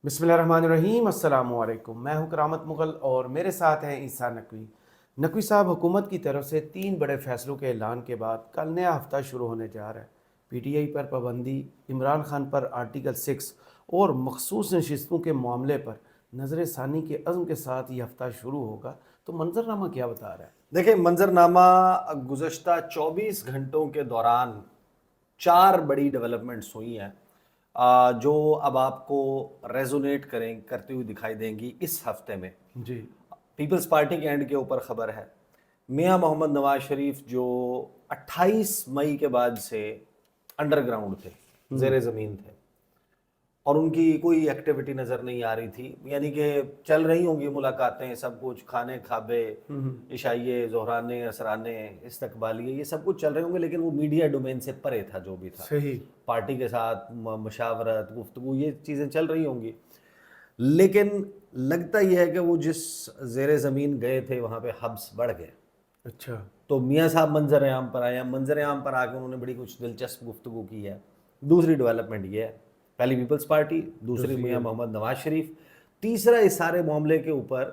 بسم اللہ الرحمن الرحیم، السلام علیکم۔ میں ہوں کرامت مغل اور میرے ساتھ ہیں عیسیٰ نقوی۔ نقوی صاحب، حکومت کی طرف سے 3 بڑے فیصلوں کے اعلان کے بعد کل نیا ہفتہ شروع ہونے جا رہا ہے۔ پی ٹی آئی پر پابندی، عمران خان پر آرٹیکل 6 اور مخصوص نشستوں کے معاملے پر نظر ثانی کے عزم کے ساتھ یہ ہفتہ شروع ہوگا۔ تو منظرنامہ کیا بتا رہا ہے؟ دیکھیں، منظرنامہ گزشتہ 24 گھنٹوں کے دوران 4 بڑی ڈیولپمنٹس ہوئی ہیں جو اب آپ کو ریزونیٹ کرتی ہوئی دکھائی دیں گی اس ہفتے میں۔ جی، پیپلز پارٹی کے اینڈ کے اوپر خبر ہے، میاں محمد نواز شریف جو 28 مئی کے بعد سے انڈر گراؤنڈ تھے، زیر زمین تھے، اور ان کی کوئی ایکٹیویٹی نظر نہیں آ رہی تھی، یعنی کہ چل رہی ہوں گی ملاقاتیں، سب کچھ، کھانے کھابے، عشائیے، ظہرانے، عصرانے، استقبالیے، یہ سب کچھ چل رہے ہوں گے، لیکن وہ میڈیا ڈومین سے پرے تھا جو بھی تھا۔ صحیح۔ پارٹی کے ساتھ مشاورت، گفتگو، یہ چیزیں چل رہی ہوں گی، لیکن لگتا یہ ہے کہ وہ جس زیر زمین گئے تھے وہاں پہ ہبس بڑھ گئے۔ اچھا، تو میاں صاحب منظر عام پر آئے ہیں، منظر عام پر آ کے انہوں نے بڑی کچھ دلچسپ گفتگو کی ہے۔ دوسری ڈیولپمنٹ یہ ہے، پہلی پیپلز پارٹی، دوسری میاں محمد نواز شریف، تیسرا اس سارے معاملے کے اوپر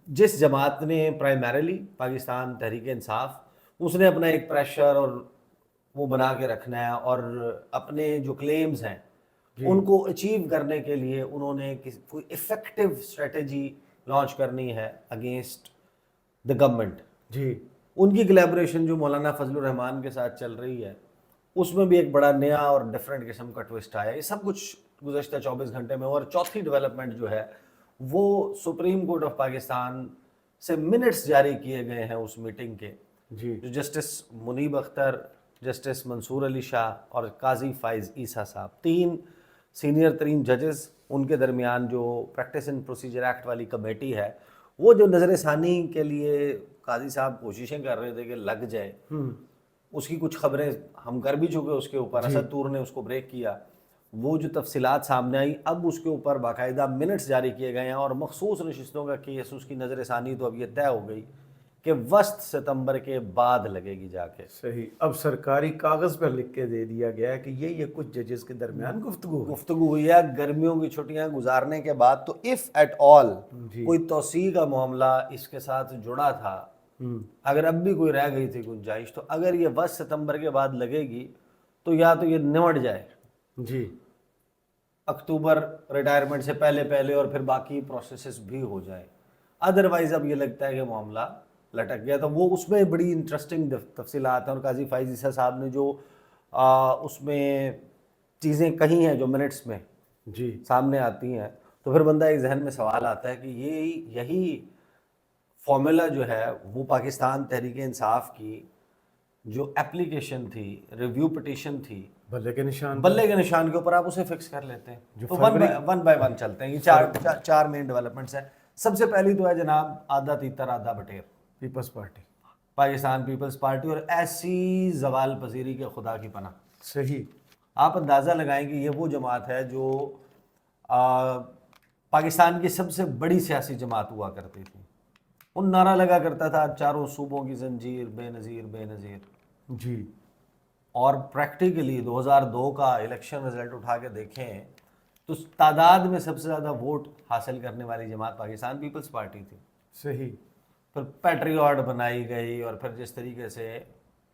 جس جماعت نے پرائمریلی پاکستان تحریک انصاف، اس نے اپنا ایک پریشر اور وہ بنا کے رکھنا ہے، اور اپنے جو کلیمز ہیں ان کو اچیو کرنے کے لیے انہوں نے کوئی افیکٹو اسٹریٹجی لانچ کرنی ہے اگینسٹ دا گورنمنٹ۔ جی، ان کی کلیبریشن جو مولانا فضل الرحمان کے ساتھ چل رہی ہے، اس میں بھی ایک بڑا نیا اور ڈیفرنٹ قسم کا ٹوسٹ آیا۔ یہ سب کچھ گزشتہ 24 گھنٹے میں۔ اور چوتھی ڈیولپمنٹ جو ہے وہ سپریم کورٹ آف پاکستان سے منٹس جاری کیے گئے ہیں اس میٹنگ کے، جی، جو جسٹس منیب اختر، جسٹس منصور علی شاہ اور قاضی فائز عیسیٰ صاحب، 3 سینئر ترین ججز، ان کے درمیان جو پریکٹس اینڈ پروسیجر ایکٹ والی کمیٹی ہے، وہ جو نظر ثانی کے لیے قاضی صاحب کوششیں کر رہے تھے کہ لگ جائے، اس کی کچھ خبریں ہم کر بھی چکے، اس کے اوپر اسد طور نے اس کو بریک کیا، وہ جو تفصیلات سامنے آئی، اب اس کے اوپر باقاعدہ منٹس جاری کیے گئے ہیں، اور مخصوص نشستوں کا کیس، اس کی نظر ثانی تو اب یہ طے ہو گئی کہ وسط ستمبر کے بعد لگے گی جا کے۔ صحیح۔ اب سرکاری کاغذ پر لکھ کے دے دیا گیا ہے کہ یہ کچھ ججز کے درمیان گفتگو ہوئی ہے گرمیوں کی چھٹیاں گزارنے کے بعد۔ تو اف ایٹ آل کوئی توسیع کا معاملہ اس کے ساتھ جڑا تھا، اگر اب بھی کوئی رہ گئی تھی گنجائش، تو اگر یہ 20 ستمبر کے بعد لگے گی تو یا تو یہ نمٹ جائے جی، اکتوبر ریٹائرمنٹ سے پہلے، اور پھر باقی پروسیسز بھی ہو جائیں، ادروائز اب یہ لگتا ہے کہ معاملہ لٹک گیا۔ تو وہ اس میں بڑی انٹرسٹنگ تفصیلات ہیں، اور قاضی فائز عیسیٰ صاحب نے جو اس میں چیزیں کہی ہیں جو منٹس میں جی، سامنے آتی ہیں، تو پھر بندہ ایک ذہن میں سوال آتا ہے کہ یہی فارمولا جو ہے وہ پاکستان تحریک انصاف کی جو اپلیکیشن تھی، ریویو پٹیشن تھی، بلے کے نشان بلے کے نشان کے اوپر آپ اسے فکس کر لیتے ہیں۔ تو ون بائی ون چلتے ہیں، یہ چار مین ڈیولپمنٹس ہیں۔ سب سے پہلی تو ہے جناب آدھا تیتر آدھا بٹیر، پیپلز پارٹی۔ پاکستان پیپلز پارٹی، اور ایسی زوال پذیری کے خدا کی پناہ۔ صحیح۔ آپ اندازہ لگائیں کہ یہ وہ جماعت ہے جو پاکستان کی سب سے بڑی سیاسی جماعت ہوا کرتی تھی، ان نعرہ لگا کرتا تھا چاروں صوبوں کی زنجیر بے نظیر بے نظیر، جی، اور پریکٹیکلی 2002 کا الیکشن رزلٹ اٹھا کے دیکھیں تو تعداد میں سب سے زیادہ ووٹ حاصل کرنے والی جماعت پاکستان پیپلز پارٹی تھی۔ صحیح۔ پھر پیٹریوٹ بنائی گئی، اور پھر جس طریقے سے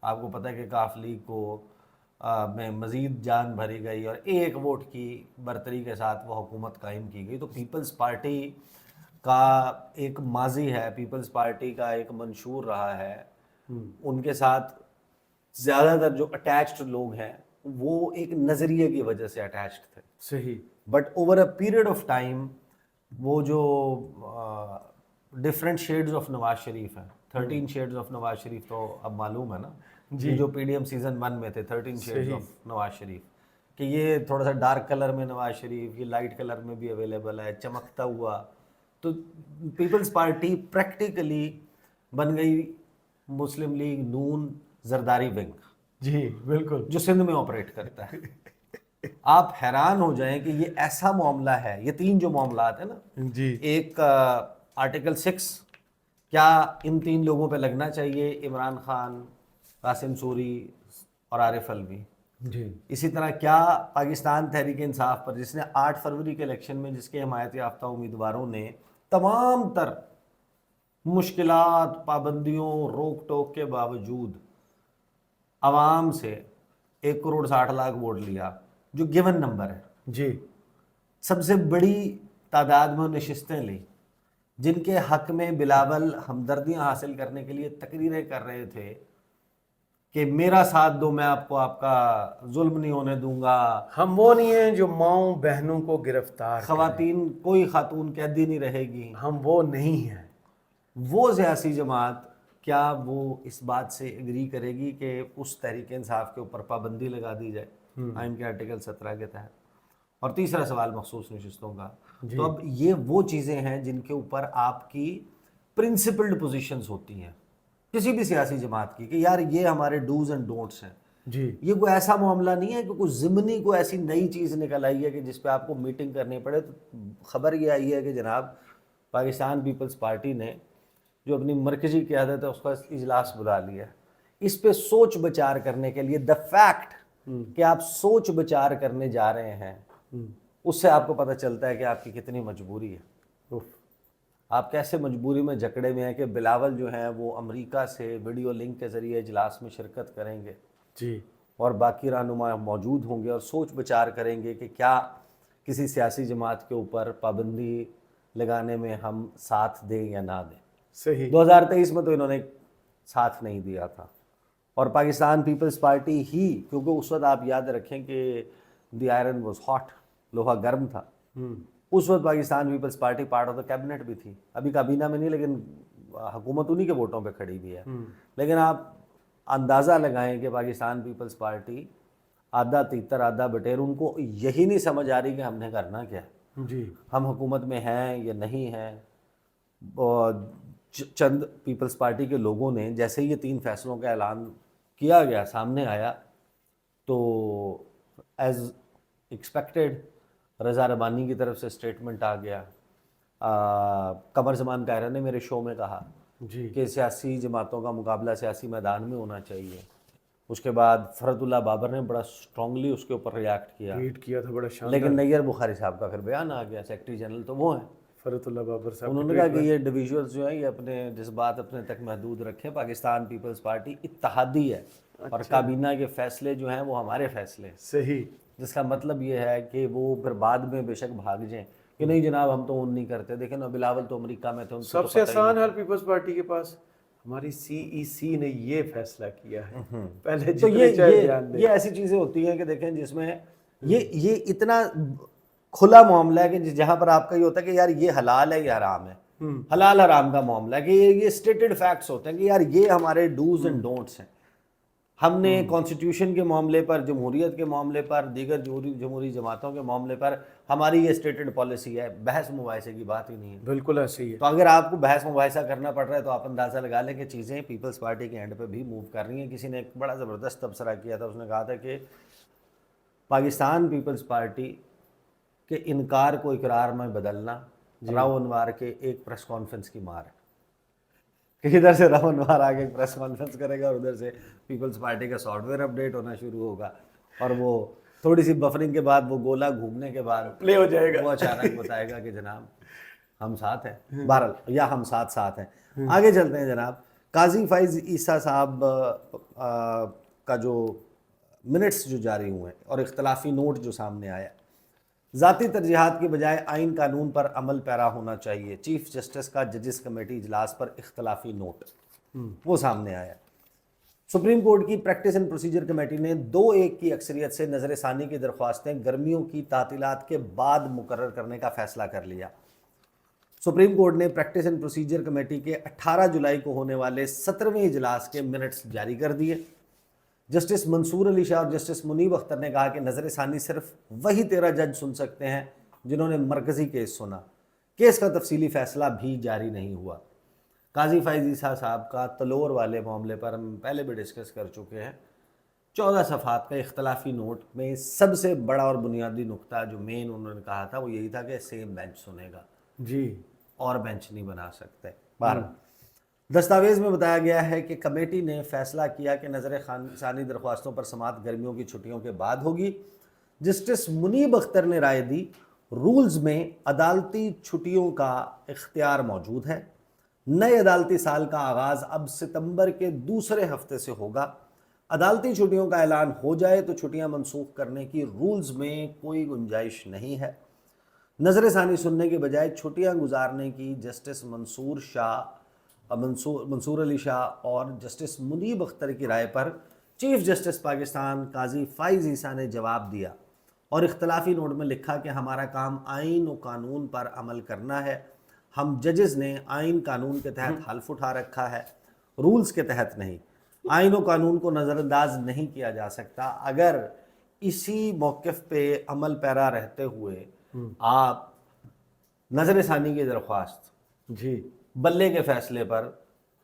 آپ کو پتہ ہے کہ کاف لیگ کو میں مزید جان بھری گئی، اور 1 ووٹ کی برتری کے ساتھ وہ حکومت قائم کی گئی۔ تو پیپلز پارٹی کا ایک ماضی ہے، پیپلز پارٹی کا ایک منشور رہا ہے، ان کے ساتھ زیادہ تر جو اٹیچڈ لوگ ہیں وہ ایک نظریے کی وجہ سے اٹیچڈ تھے۔ صحیح۔ But over a period of time وہ جو different sheds of Nawaz Sharif ہیں، 13 شیڈز آف نواز شریف تو اب معلوم ہے نا، جی، جو پی ڈی ایم سیزن 1 میں تھے 13 شیڈز آف نواز شریف، کہ یہ تھوڑا سا ڈارک کلر میں نواز شریف، یہ لائٹ کلر میں بھی اویلیبل ہے، چمکتا ہوا۔ تو پیپلز پارٹی پریکٹیکلی بن گئی مسلم لیگ نون زرداری ونگ، جی، بالکل، جو سندھ میں آپریٹ کرتا ہے۔ آپ حیران ہو جائیں کہ یہ ایسا معاملہ ہے، یہ 3 جو معاملات ہیں نا، جی، ایک آرٹیکل 6 کیا ان 3 لوگوں پہ لگنا چاہیے، عمران خان، قاسم سوری اور عارف الوی، جی اسی طرح کیا پاکستان تحریک انصاف پر، جس نے 8 فروری کے الیکشن میں جس کے حمایت یافتہ امیدواروں نے تمام تر مشکلات، پابندیوں، روک ٹوک کے باوجود عوام سے 1,60,00,000 ووٹ لیا، جو گیون نمبر ہے، جی سب سے بڑی تعداد میں نشستیں لی، جن کے حق میں بلاول ہمدردیاں حاصل کرنے کے لیے تقریریں کر رہے تھے کہ میرا ساتھ دو، میں آپ کو آپ کا ظلم نہیں ہونے دوں گا، ہم وہ نہیں ہیں جو ماؤں بہنوں کو گرفتار کریں، خواتین، کوئی خاتون قیدی نہیں رہے گی، ہم وہ نہیں ہیں۔ وہ سیاسی جماعت کیا وہ اس بات سے اگری کرے گی کہ اس تحریک انصاف کے اوپر پابندی لگا دی جائے آئین کے آرٹیکل 17 کے تحت؟ اور تیسرا سوال مخصوص نشستوں کا، تو اب یہ وہ چیزیں ہیں جن کے اوپر آپ کی پرنسپلڈ پوزیشنز ہوتی ہیں کسی بھی سیاسی جماعت کی، کہ یار یہ ہمارے ڈوز اینڈ ڈونٹس ہیں۔ جی یہ کوئی ایسا معاملہ نہیں ہے کہ کوئی ضمنی کوئی ایسی نئی چیز نکل آئی ہے کہ جس پہ آپ کو میٹنگ کرنی پڑے۔ تو خبر یہ آئی ہے کہ جناب پاکستان پیپلز پارٹی نے جو اپنی مرکزی قیادت ہے اس کا اجلاس بلا لیا ہے، اس پہ سوچ بچار کرنے کے لیے۔ دا فیکٹ کہ آپ سوچ بچار کرنے جا رہے ہیں، اس سے آپ کو پتہ چلتا ہے کہ آپ کی کتنی مجبوری ہے، آپ کیسے مجبوری میں جکڑے میں ہیں کہ بلاول جو ہیں وہ امریکہ سے ویڈیو لنک کے ذریعے اجلاس میں شرکت کریں گے جی اور باقی رہنما موجود ہوں گے اور سوچ بچار کریں گے کہ کیا کسی سیاسی جماعت کے اوپر پابندی لگانے میں ہم ساتھ دیں یا نہ دیں۔ صحیح 2023 میں تو انہوں نے ساتھ نہیں دیا تھا، اور پاکستان پیپلز پارٹی ہی، کیونکہ اس وقت آپ یاد رکھیں کہ دی آئرن واز ہاٹ، لوہا گرم تھا، اس وقت Pakistan Peoples Party part of the cabinet بھی تھی، ابھی کابینہ میں نہیں، لیکن حکومت انہی کے ووٹوں پہ کھڑی بھی ہے۔ لیکن آپ اندازہ لگائیں کہ پاکستان پیپلز پارٹی آدھا تیتر آدھا بٹیر، ان کو یہی نہیں سمجھ آ رہی کہ ہم نے کرنا کیا ہے، جی ہم حکومت میں ہیں یا نہیں ہیں۔ اور چند پیپلز پارٹی کے لوگوں نے جیسے یہ 3 فیصلوں کا اعلان کیا گیا، سامنے آیا، تو ایز ایکسپیکٹڈ رضا ربانی کی طرف سے سٹیٹمنٹ آ گیا۔ قمر زمان قاہرہ نے میرے شو میں کہا جی کہ سیاسی جماعتوں کا مقابلہ سیاسی میدان میں ہونا چاہیے۔ اس کے بعد فرت اللہ بابر نے بڑا اسٹرانگلی اس کے اوپر ریاکٹ کیا، ٹویٹ کیا تھا بڑا شاندار، لیکن نیئر بخاری صاحب کا پھر بیان آ گیا، سیکرٹری جنرل تو وہ ہیں، فرت اللہ بابر صاحب انہوں نے کہا کہ یہ انڈیویجولز جو ہیں یہ اپنے جذبات اپنے تک محدود رکھیں، پاکستان پیپلز پارٹی اتحادی ہے اور کابینہ کے فیصلے جو ہیں وہ ہمارے فیصلے ہیں، صحیح، جس کا مطلب یہ ہے کہ وہ پھر بعد میں بے شک بھاگ جائیں کہ نہیں جناب ہم تو اون نہیں کرتے۔ دیکھیں نا، بلاول تو امریکہ میں تھے، ان کو سب سے آسان حل پیپلز پارٹی کے پاس ہماری CEC نے یہ فیصلہ کیا ہے، پہلے تو جتنے چاہے بیان دیں۔ یہ ایسی چیزیں ہوتی ہیں کہ دیکھیں جس میں یہ اتنا کھلا معاملہ ہے کہ جہاں پر آپ کا یہ ہوتا ہے کہ یار یہ حلال ہے یا حرام ہے، حلال حرام کا معاملہ ہے کہ یہ اسٹیٹڈ فیکٹس ہوتے ہیں کہ یار یہ ہمارے ڈوز اینڈ ڈونٹس ہیں۔ ہم نے کانسٹیٹیوشن کے معاملے پر، جمہوریت کے معاملے پر، دیگر جمہوری جماعتوں کے معاملے پر ہماری یہ اسٹیٹڈ پالیسی ہے، بحث مباحثے کی بات ہی نہیں ہے۔ بالکل ایسے ہی ہے۔ تو اگر آپ کو بحث مباحثہ کرنا پڑ رہا ہے تو آپ اندازہ لگا لیں کہ چیزیں پیپلز پارٹی کے اینڈ پہ بھی موو کر رہی ہیں۔ کسی نے ایک بڑا زبردست تبصرہ کیا تھا، اس نے کہا تھا کہ پاکستان پیپلز پارٹی کے انکار کو اقرار میں بدلنا راؤ انوار کے ایک پریس کانفرنس کی مار ہے، کہ ادھر سے راؤ انوار آگے ایک پریس کانفرنس کرے گا اور ادھر سے پیپلز پارٹی کا سافٹ ویئر اپڈیٹ ہونا شروع ہوگا، اور وہ تھوڑی سی بفرنگ کے بعد، وہ گولا گھومنے کے بعد پلے ہو جائے گا، وہ اچانک بتائے گا کہ جناب ہم ساتھ ہیں، بہرحال یا ہم ساتھ ہیں۔ آگے چلتے ہیں جناب، قاضی فائز عیسیٰ صاحب کا جو منٹس جو جاری ہوئے اور اختلافی نوٹ جو سامنے آیا، ذاتی ترجیحات کے بجائے آئین قانون پر عمل پیرا ہونا چاہیے، چیف جسٹس کا ججز کمیٹی اجلاس پر اختلافی نوٹ وہ سامنے آیا۔ سپریم کورٹ کی پریکٹس اینڈ پروسیجر کمیٹی نے 2-1 کی اکثریت سے نظر ثانی کی درخواستیں گرمیوں کی تعطیلات کے بعد مقرر کرنے کا فیصلہ کر لیا۔ سپریم کورٹ نے پریکٹس اینڈ پروسیجر کمیٹی کے 18 جولائی کو ہونے والے 17ویں اجلاس کے منٹس جاری کر دیے۔ جسٹس منصور علی شاہ اور جسٹس منیب اختر نے کہا کہ نظر ثانی صرف وہی 13 جج سن سکتے ہیں جنہوں نے مرکزی کیس سنا، کیس کا تفصیلی فیصلہ بھی جاری نہیں ہوا۔ قاضی فائز عیسیٰ صاحب کا تلور والے معاملے پر ہم پہلے بھی ڈسکس کر چکے ہیں۔ 14 صفحات کا اختلافی نوٹ میں سب سے بڑا اور بنیادی نقطہ جو مین انہوں نے کہا تھا وہ یہی تھا کہ سیم بینچ سنے گا، جی، اور بینچ نہیں بنا سکتے۔ بہرحال دستاویز میں بتایا گیا ہے کہ کمیٹی نے فیصلہ کیا کہ نظر ثانی درخواستوں پر سماعت گرمیوں کی چھٹیوں کے بعد ہوگی۔ جسٹس منیب اختر نے رائے دی، رولز میں عدالتی چھٹیوں کا اختیار موجود ہے۔ نئے عدالتی سال کا آغاز اب ستمبر کے دوسرے ہفتے سے ہوگا۔ عدالتی چھٹیوں کا اعلان ہو جائے تو چھٹیاں منسوخ کرنے کی رولز میں کوئی گنجائش نہیں ہے۔ نظر ثانی سننے کے بجائے چھٹیاں گزارنے کی جسٹس منصور علی شاہ اور جسٹس منیب اختر کی رائے پر چیف جسٹس پاکستان قاضی فائز عیسیٰ نے جواب دیا اور اختلافی نوٹ میں لکھا کہ ہمارا کام آئین و قانون پر عمل کرنا ہے۔ ہم ججز نے آئین قانون کے تحت حلف اٹھا رکھا ہے، رولز کے تحت نہیں۔ آئین و قانون کو نظر انداز نہیں کیا جا سکتا۔ اگر اسی موقف پہ عمل پیرا رہتے ہوئے آپ نظر ثانی کی درخواست جی بلے کے فیصلے پر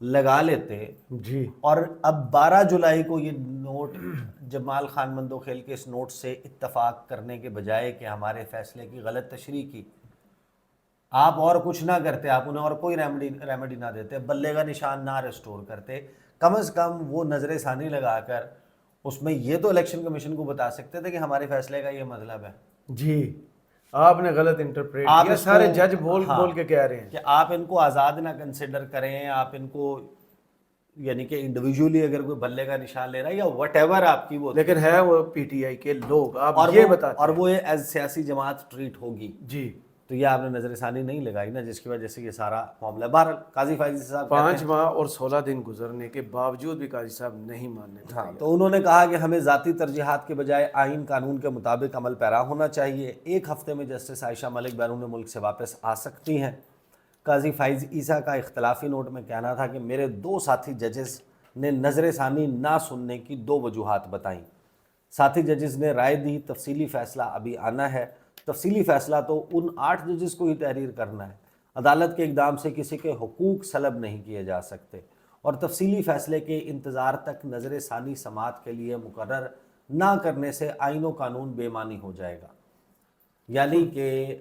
لگا لیتے جی اور اب 12 جولائی کو یہ نوٹ جمال خان مندوخیل کے اس نوٹ سے اتفاق کرنے کے بجائے کہ ہمارے فیصلے کی غلط تشریح کی، آپ اور کچھ نہ کرتے، آپ انہیں اور کوئی ریمیڈی نہ دیتے، بلے کا نشان نہ ریسٹور کرتے، کم از کم وہ نظر ثانی لگا کر اس میں یہ تو الیکشن کمیشن کو بتا سکتے تھے کہ ہمارے فیصلے کا یہ مطلب ہے۔ جی آپ نے غلط انٹرپریٹ آپ کیا، اس کو- سارے جج بول ہاں، بول کے کہہ رہے ہیں کہ آپ ان کو آزاد نہ کنسیڈر کریں، آپ ان کو یعنی کہ انڈیویجولی اگر کوئی بلے کا نشان لے رہا ہے یا وٹ ایور آپ کی وہ، لیکن ہے وہ پی ٹی آئی کے لوگ، آپ اور یہ وہ بتاتے اور ہیں۔ وہ ایز سیاسی جماعت ٹریٹ ہوگی، جی تو یہ آپ نے نظر ثانی نہیں لگائی نا، جس کی وجہ سے یہ سارا معاملہ بہرحال قاضی فائز صاحب کہتے 5 ہیں، ماہ اور 16 دن گزرنے کے باوجود بھی قاضی صاحب نہیں ماننے کو ہاں، تیار۔ تو انہوں نے کہا کہ ہمیں ذاتی ترجیحات کے بجائے آئین قانون کے مطابق عمل پیرا ہونا چاہیے۔ 1 ہفتے میں جسٹس عائشہ ملک بیرون ملک سے واپس آ سکتی ہیں۔ قاضی فائز عیسیٰ کا اختلافی نوٹ میں کہنا تھا کہ میرے 2 ساتھی ججز نے نظر ثانی نہ سننے کی 2 وجوہات بتائیں۔ ساتھی ججز نے رائے دی، تفصیلی فیصلہ ابھی آنا ہے۔ تفصیلی فیصلہ تو ان 8 ججز کو ہی تحریر کرنا ہے۔ عدالت کے اقدام سے کسی کے حقوق سلب نہیں کیے جا سکتے، اور تفصیلی فیصلے کے انتظار تک نظر ثانی سماعت کے لیے مقرر نہ کرنے سے آئین و قانون بے معنی ہو جائے گا۔ یعنی کہ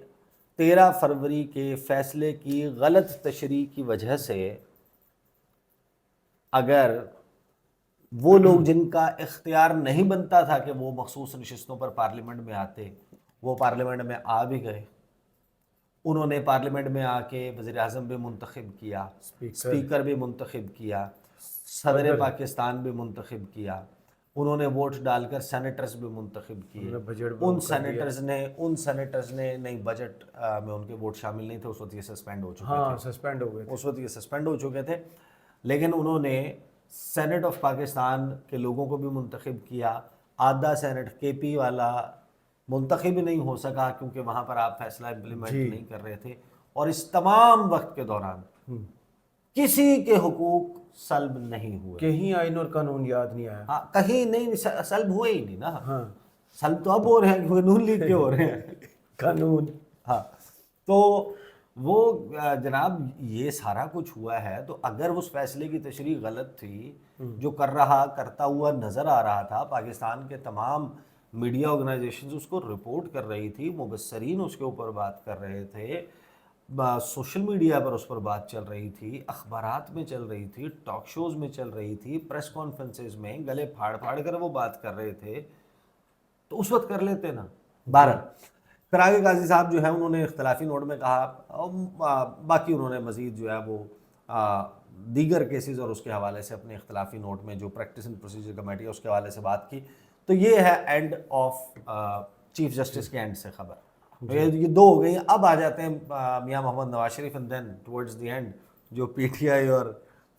13 فروری کے فیصلے کی غلط تشریح کی وجہ سے اگر وہ لوگ جن کا اختیار نہیں بنتا تھا کہ وہ مخصوص نشستوں پر پارلیمنٹ میں آتے، وہ پارلیمنٹ میں آ بھی گئے، انہوں نے پارلیمنٹ میں آ کے وزیر اعظم بھی منتخب کیا، اسپیکر بھی منتخب کیا، صدر پاکستان بھی منتخب کیا، انہوں نے ووٹ ڈال کر سینیٹرز بھی منتخب کیے۔ ان سینیٹرز نے نہیں، بجٹ میں ان کے ووٹ شامل نہیں تھے، اس وقت یہ سسپینڈ ہو چکے ہاں تھے، سسپینڈ ہو گئے تھے۔ اس وقت یہ سسپینڈ ہو چکے تھے، لیکن انہوں نے سینٹ آف پاکستان کے لوگوں کو بھی منتخب کیا۔ آدھا سینٹ کے پی والا منتخب ہی نہیں ہو سکا کیونکہ وہاں پر آپ فیصلہ امپلیمنٹ نہیں کر رہے تھے، اور اس تمام وقت کے دوران کسی کے حقوق سلب نہیں ہوئے، کہیں آئین اور قانون یاد نہیں آیا۔ ہاں، کہیں نہیں سلب ہوئے ہی نہیں نا۔ ہاں سلب تو اب ہو رہے ہیں کیونکہ نون لیگ کے ہو رہے ہیں۔ قانون ہاں، تو وہ جناب یہ سارا کچھ ہوا ہے، تو اگر اس فیصلے کی تشریح غلط تھی، جو کرتا ہوا نظر آ رہا تھا، پاکستان کے تمام میڈیا آرگنائزیشنز اس کو رپورٹ کر رہی تھی، مبصرین اس کے اوپر بات کر رہے تھے، سوشل میڈیا پر اس پر بات چل رہی تھی، اخبارات میں چل رہی تھی، ٹاک شوز میں چل رہی تھی، پریس کانفرنسز میں گلے پھاڑ پھاڑ کر وہ بات کر رہے تھے، تو اس وقت کر لیتے نا۔ بہرحال پھر آگے قاضی صاحب جو ہے انہوں نے اختلافی نوٹ میں کہا، باقی انہوں نے مزید جو ہے وہ دیگر کیسز اور اس کے حوالے سے اپنے اختلافی نوٹ میں جو پریکٹس اینڈ پروسیجر کمیٹی ہے اس کے حوالے سے بات کی۔ تو یہ ہے اینڈ آف چیف جسٹس کے اینڈ سے خبر، یہ 2 ہو گئی۔ اب آ جاتے ہیں Mian Muhammad Nawaz Sharif, and then towards the end جو پی ٹی آئی اور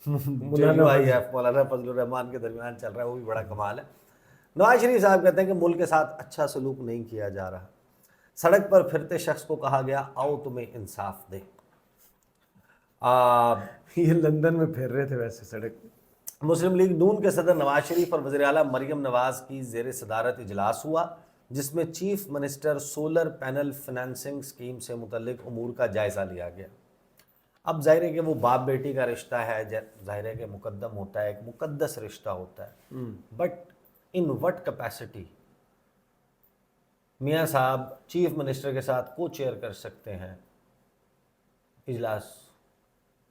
JUIF مولانا فضل الرحمان کے درمیان چل رہا ہے، وہ بھی بڑا کمال ہے۔ نواز شریف صاحب کہتے ہیں کہ ملک کے ساتھ اچھا سلوک نہیں کیا جا رہا، سڑک پر پھرتے شخص کو کہا گیا آؤ تمہیں انصاف دے۔ یہ لندن میں پھر رہے تھے ویسے سڑک۔ مسلم لیگ نون کے صدر نواز شریف اور وزیر اعلیٰ مریم نواز کی زیر صدارت اجلاس ہوا، جس میں chief minister solar panel financing scheme سے متعلق امور کا جائزہ لیا گیا۔ اب ظاہر ہے کہ وہ باپ بیٹی کا رشتہ ہے، ظاہر ہے کہ مقدم ہوتا ہے، ایک مقدس رشتہ ہوتا ہے، بٹ ان وٹ کیپیسٹی میاں صاحب چیف منسٹر کے ساتھ کو چیئر کر سکتے ہیں اجلاس؟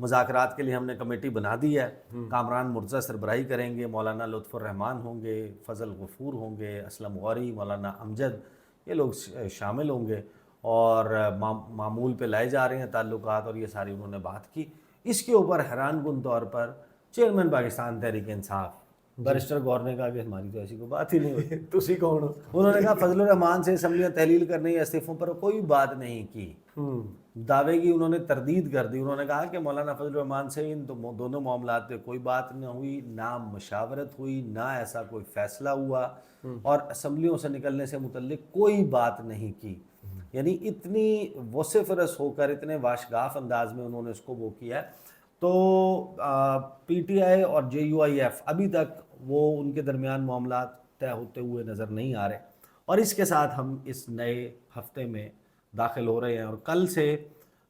مذاکرات کے لیے ہم نے کمیٹی بنا دی ہے. کامران مرتضیٰ سربراہی کریں گے, مولانا لطف الرحمان ہوں گے, فضل غفور ہوں گے, اسلم غوری, مولانا امجد, یہ لوگ شامل ہوں گے, اور معمول پہ لائے جا رہے ہیں تعلقات, اور یہ ساری انہوں نے بات کی. اس کے اوپر حیران کن طور پر چیئرمین پاکستان تحریک انصاف بیرسٹر گور نے کہا کہ ہماری تو ایسی کوئی بات ہی نہیں ہوئی. تسی کون ہو؟ انہوں نے کہا فضل الرحمان سے اسمبلیاں تحلیل کرنے یا استعفوں پر کوئی بات نہیں کی. دعوے کی انہوں نے تردید کر دی. انہوں نے کہا کہ مولانا فضل الرحمان سے ان دونوں معاملات پہ کوئی بات نہ ہوئی, نہ مشاورت ہوئی, نہ ایسا کوئی فیصلہ ہوا, اور اسمبلیوں سے نکلنے سے متعلق کوئی بات نہیں کی. یعنی اتنی وصفرس ہو کر, اتنے واشگاف انداز میں انہوں نے اس کو وہ کیا. تو پی ٹی آئی اور جے یو آئی ایف ابھی تک وہ ان کے درمیان معاملات طے ہوتے ہوئے نظر نہیں آ رہے, اور اس کے ساتھ ہم اس نئے ہفتے میں داخل ہو رہے ہیں, اور کل سے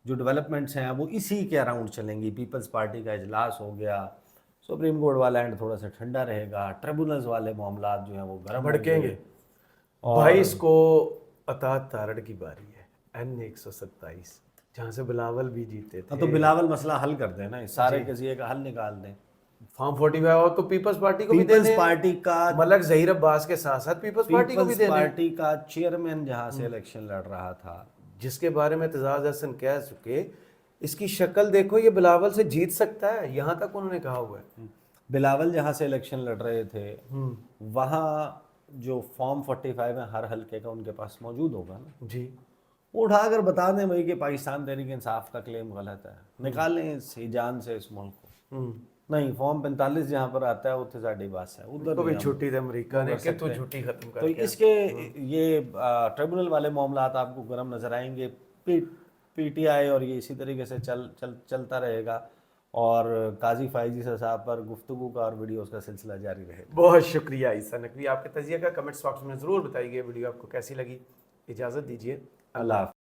جو ڈیولپمنٹس ہیں وہ اسی کے اراؤنڈ چلیں گی. پیپلز پارٹی کا اجلاس ہو گیا, سپریم کورٹ والا اینڈ تھوڑا سا ٹھنڈا رہے گا, ٹریبونلز والے معاملات جو ہیں وہ گرم بھڑکیں گے. 22 کو اطاعت تارڑ کی باری ہے, N 127, جہاں سے بلاول بھی جیتے تھے. تو بلاول مسئلہ حل کر دیں نا, اس سارے قضیے کا حل نکال دیں. فارم 45 اور تو پیپلز پارٹی کو بھی دے پیپلز دیں. پارٹی کا ملک ظہیر عباس کے ساتھ ساتھ پیپلز پارٹی کو بھی دے دیں, پارٹی کا چیئرمین جہاں سے الیکشن لڑ رہا تھا, جس کے بارے میں اعتزاز احسن کہہ چکے, اس کی شکل دیکھو, یہ بلاول سے جیت سکتا ہے, یہاں تک انہوں نے کہا ہوا ہے. بلاول جہاں سے الیکشن لڑ رہے تھے وہاں جو فارم 45 ہے ہر حلقے کا ان کے پاس موجود ہوگا نا جی, وہ اٹھا کر بتا دیں بھائی کہ پاکستان تحریک انصاف کا کلیم غلط ہے, نکالیں اس جان سے اس ملک کو. نہیں, فارم 45 جہاں پر آتا ہے اتنے ساڈی بات ہے, ادھر کو بھی چھٹی دے امریکہ نے کہ تو چھٹی ختم کر. تو اس کے یہ ٹریبونل والے معاملات آپ کو گرم نظر آئیں گے. پی ٹی آئی اور یہ اسی طریقے سے چلتا رہے گا, اور قاضی فائز عیسیٰ صاحب پر گفتگو کا اور ویڈیوز کا سلسلہ جاری رہے گا. بہت شکریہ عیسیٰ نقوی, آپ کے تجزیہ کا کمنٹس باکس میں ضرور بتائیے. ویڈیو آپ کو کیسی لگی؟ اجازت دیجیے, اللہ حافظ.